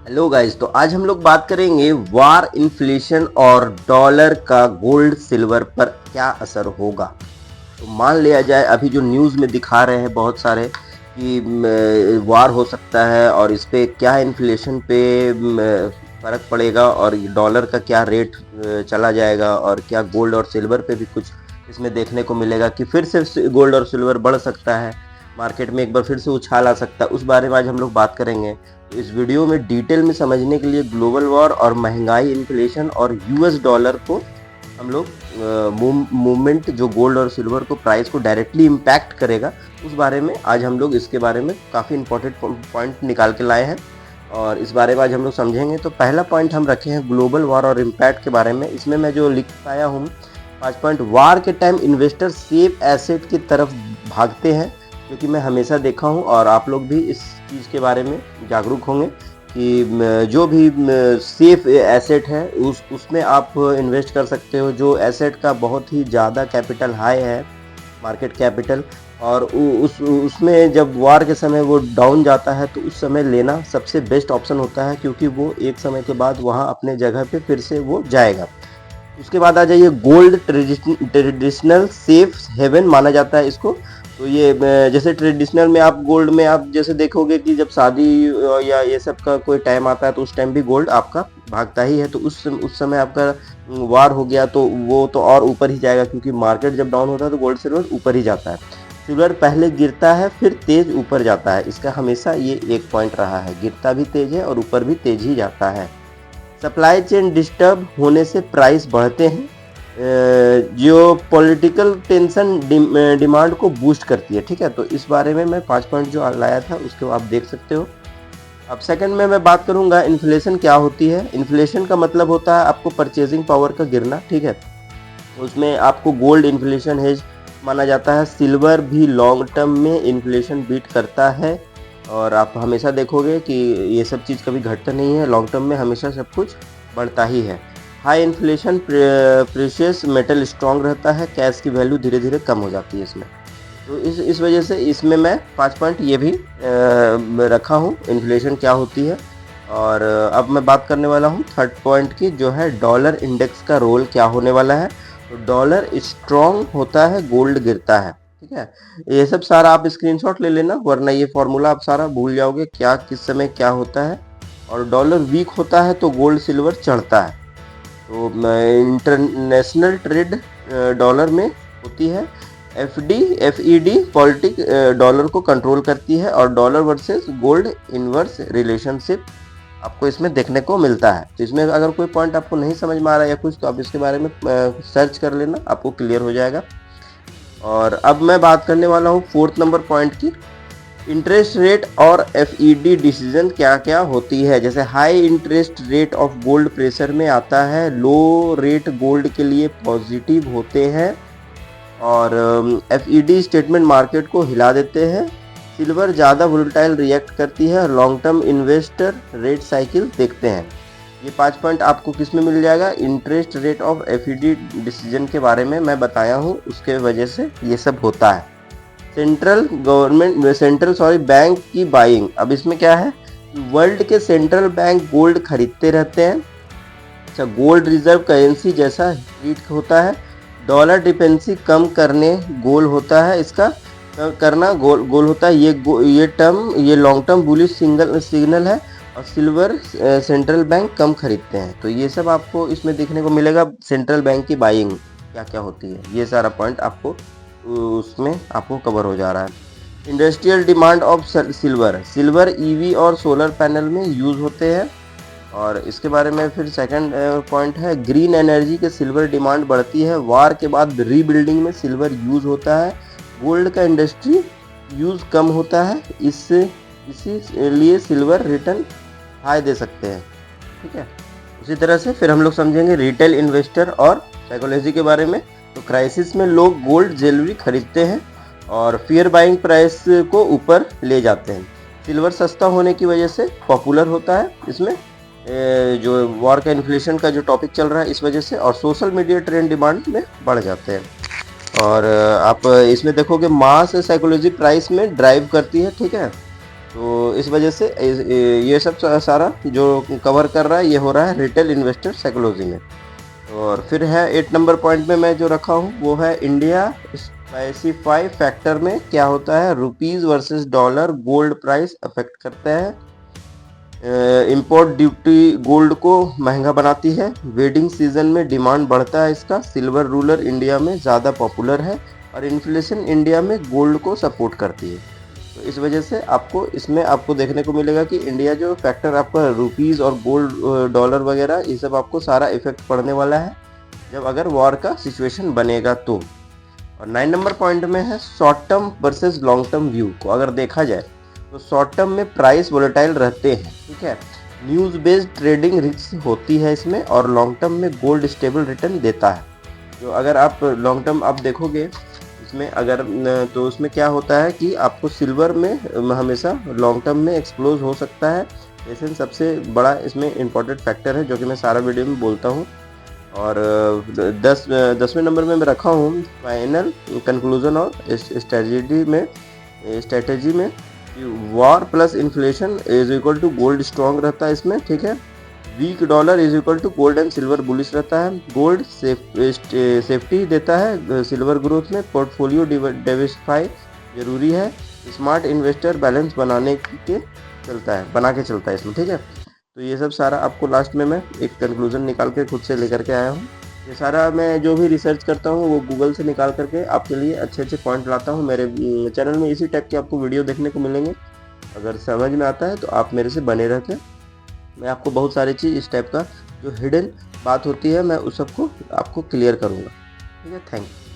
Hello guys, तो आज हम लोग बात करेंगे वार, इन्फ्लेशन और डॉलर का गोल्ड सिल्वर पर क्या असर होगा। तो मान लिया जाए अभी जो न्यूज़ में दिखा रहे हैं बहुत सारे कि वार हो सकता है और इस पे क्या इन्फ्लेशन पे फ़र्क पड़ेगा और डॉलर का क्या रेट चला जाएगा और क्या गोल्ड और सिल्वर पे भी कुछ इसमें देखने को मिलेगा कि फिर से गोल्ड और सिल्वर बढ़ सकता है, मार्केट में एक बार फिर से उछाल आ सकता है। उस बारे में आज हम लोग बात करेंगे। तो इस वीडियो में डिटेल में समझने के लिए ग्लोबल वॉर और महंगाई, इन्फ्लेशन और यूएस डॉलर को हम लोग मूवमेंट जो गोल्ड और सिल्वर को प्राइस को डायरेक्टली इम्पैक्ट करेगा, उस बारे में आज हम लोग इसके बारे में काफ़ी इंपॉर्टेंट पॉइंट निकाल के लाए हैं और इस बारे में आज हम लोग समझेंगे। तो पहला पॉइंट हम रखे हैं ग्लोबल वॉर और इम्पैक्ट के बारे में। इसमें मैं जो लिख पाया हूँ 5 पॉइंट, वार के टाइम इन्वेस्टर सेफ एसेट की तरफ भागते हैं, क्योंकि मैं हमेशा देखा हूँ और आप लोग भी इस चीज़ के बारे में जागरूक होंगे कि जो भी सेफ एसेट है उसमें आप इन्वेस्ट कर सकते हो। जो एसेट का बहुत ही ज़्यादा कैपिटल हाई है, मार्केट कैपिटल, और उसमें जब वार के समय वो डाउन जाता है तो उस समय लेना सबसे बेस्ट ऑप्शन होता है, क्योंकि वो एक समय के बाद वहाँ अपने जगह पे फिर से वो जाएगा। उसके बाद आ जाइए गोल्ड, ट्रेडिशनल सेफ हेवन माना जाता है इसको। तो ये जैसे ट्रेडिशनल में आप गोल्ड में आप जैसे देखोगे कि जब शादी या ये सब का कोई टाइम आता है तो उस टाइम भी गोल्ड आपका भागता ही है। तो उस समय आपका वार हो गया तो वो तो और ऊपर ही जाएगा, क्योंकि मार्केट जब डाउन होता है तो गोल्ड सिल्वर ऊपर ही जाता है। सिल्वर पहले गिरता है फिर तेज ऊपर जाता है। इसका हमेशा ये एक पॉइंट रहा है, गिरता भी तेज है और ऊपर भी तेज ही जाता है। सप्लाई चेन डिस्टर्ब होने से प्राइस बढ़ते हैं। जो पॉलिटिकल टेंशन डिमांड को बूस्ट करती है। ठीक है, तो इस बारे में मैं 5 पॉइंट जो लाया था उसको आप देख सकते हो। अब सेकंड में मैं बात करूंगा इन्फ्लेशन क्या होती है। इन्फ्लेशन का मतलब होता है आपको परचेजिंग पावर का गिरना। ठीक है, उसमें आपको गोल्ड इन्फ्लेशन हेज माना जाता है। सिल्वर भी लॉन्ग टर्म में इन्फ्लेशन बीट करता है और आप हमेशा देखोगे कि ये सब चीज़ कभी घटता नहीं है, लॉन्ग टर्म में हमेशा सब कुछ बढ़ता ही है। High inflation precious metal strong रहता है, कैश की वैल्यू धीरे धीरे कम हो जाती है इसमें। तो इस वजह से इसमें मैं 5 पॉइंट ये भी रखा हूँ, इन्फ्लेशन क्या होती है। और अब मैं बात करने वाला हूँ थर्ड पॉइंट की, जो है डॉलर इंडेक्स का रोल क्या होने वाला है। तो डॉलर स्ट्रांग होता है, गोल्ड गिरता है। ठीक है, ये सब सारा आप स्क्रीनशॉट ले लेना, वरना ये फॉर्मूला आप सारा भूल जाओगे क्या किस समय क्या होता है। और डॉलर वीक होता है तो गोल्ड सिल्वर चढ़ता है। तो इंटरनेशनल ट्रेड डॉलर में होती है। एफईडी पॉलिटिक डॉलर को कंट्रोल करती है और dollar versus gold inverse relationship आपको इसमें देखने को मिलता है। तो इसमें अगर कोई पॉइंट आपको नहीं समझ में आ रहा है या कुछ, तो आप इसके बारे में सर्च कर लेना, आपको क्लियर हो जाएगा। और अब मैं बात करने वाला हूँ फोर्थ नंबर पॉइंट की, इंटरेस्ट रेट और एफईडी डिसीजन क्या क्या होती है। जैसे high interest rate of gold pressure में आता है, लो रेट गोल्ड के लिए पॉजिटिव होते हैं और एफईडी स्टेटमेंट मार्केट को हिला देते हैं। सिल्वर ज़्यादा वोलेटाइल रिएक्ट करती है, long term investor rate cycle देखते हैं। ये 5 पॉइंट आपको किस में मिल जाएगा, interest rate of FED decision के बारे में मैं बताया हूँ, उसके वजह से ये सब होता है। सेंट्रल बैंक की बाइंग। अब इसमें क्या है, वर्ल्ड के सेंट्रल बैंक गोल्ड खरीदते रहते हैं। अच्छा, गोल्ड रिजर्व करेंसी जैसा ट्रीट होता है। डॉलर डिपेंडेंसी कम करने गोल होता है, इसका करना गोल होता है। ये टर्म ये लॉन्ग टर्म बुलिश सिग्नल है। और सिल्वर सेंट्रल बैंक कम खरीदते हैं। तो ये सब आपको इसमें देखने को मिलेगा, सेंट्रल बैंक की बाइंग क्या क्या होती है, ये सारा पॉइंट आपको उसमें आपको कवर हो जा रहा है। Industrial demand of silver EV और सोलर पैनल में यूज़ होते हैं। और इसके बारे में फिर सेकंड पॉइंट है, ग्रीन एनर्जी के सिल्वर डिमांड बढ़ती है। वार के बाद रीबिल्डिंग में सिल्वर यूज़ होता है। गोल्ड का इंडस्ट्री यूज़ कम होता है, इसीलिए सिल्वर रिटर्न हाई दे सकते हैं। ठीक है, उसी तरह से फिर हम लोग समझेंगे रिटेल इन्वेस्टर और साइकोलॉजी के बारे में। तो क्राइसिस में लोग गोल्ड ज्वेलरी खरीदते हैं और फियर बाइंग प्राइस को ऊपर ले जाते हैं। सिल्वर सस्ता होने की वजह से पॉपुलर होता है इसमें, जो वॉर का इन्फ्लेशन का जो टॉपिक चल रहा है इस वजह से, और सोशल मीडिया ट्रेंड डिमांड में बढ़ जाते हैं। और आप इसमें देखोगे मास साइकोलॉजी प्राइस में ड्राइव करती है। ठीक है, तो इस वजह से ये सब सारा जो कवर कर रहा है ये हो रहा है रिटेल इन्वेस्टर साइकोलॉजी में। और फिर है 8 नंबर पॉइंट में मैं जो रखा हूँ वो है इंडिया स्पेसिफाई फैक्टर में क्या होता है, rupees versus dollar gold price affect करता है। इंपोर्ट ड्यूटी गोल्ड को महंगा बनाती है। वेडिंग सीजन में डिमांड बढ़ता है इसका। सिल्वर रूलर इंडिया में ज़्यादा पॉपुलर है और इन्फ्लेशन इंडिया में गोल्ड को सपोर्ट करती है। तो इस वजह से आपको इसमें आपको देखने को मिलेगा कि इंडिया जो फैक्टर आपका रुपीज़ और गोल्ड डॉलर वगैरह ये सब आपको सारा इफेक्ट पड़ने वाला है जब अगर वॉर का सिचुएशन बनेगा तो। और 9 नंबर पॉइंट में है short term versus long term view को अगर देखा जाए तो शॉर्ट टर्म में प्राइस वोलेटाइल रहते हैं, ठीक है, न्यूज़ बेस्ड ट्रेडिंग रिस्क होती है इसमें, और लॉन्ग टर्म में गोल्ड स्टेबल रिटर्न देता है। तो अगर आप लॉन्ग टर्म आप देखोगे इसमें अगर तो उसमें क्या होता है कि आपको सिल्वर में हमेशा लॉन्ग टर्म में एक्सप्लोज हो सकता है। जैसे सबसे बड़ा इसमें इम्पोर्टेंट फैक्टर है जो कि मैं सारा वीडियो में बोलता हूँ। और 10वें नंबर में मैं रखा हूँ फाइनल कंक्लूजन और स्ट्रेटेजी में war plus inflation is equal to gold strong रहता है इसमें, ठीक है। Weak dollar is equal to gold and silver bullish रहता है। गोल्ड सेफ्टी देता है सिल्वर ग्रोथ में। पोर्टफोलियो डाइवर्सिफाई जरूरी है। स्मार्ट इन्वेस्टर बैलेंस बना के चलता है इसमें, ठीक है। तो ये सब सारा आपको लास्ट में मैं एक कंक्लूजन निकाल के खुद से लेकर के आया हूँ। ये सारा मैं जो भी रिसर्च करता हूँ वो गूगल से निकाल करके आपके लिए अच्छे अच्छे पॉइंट लाता हूँ। मेरे चैनल में इसी टाइप के आपको वीडियो देखने को मिलेंगे। अगर समझ में आता है तो आप मेरे से बने रहते हैं। मैं आपको बहुत सारी चीज़ इस टाइप का जो हिडन बात होती है मैं उस सबको आपको क्लियर करूँगा, ठीक है। Thank you.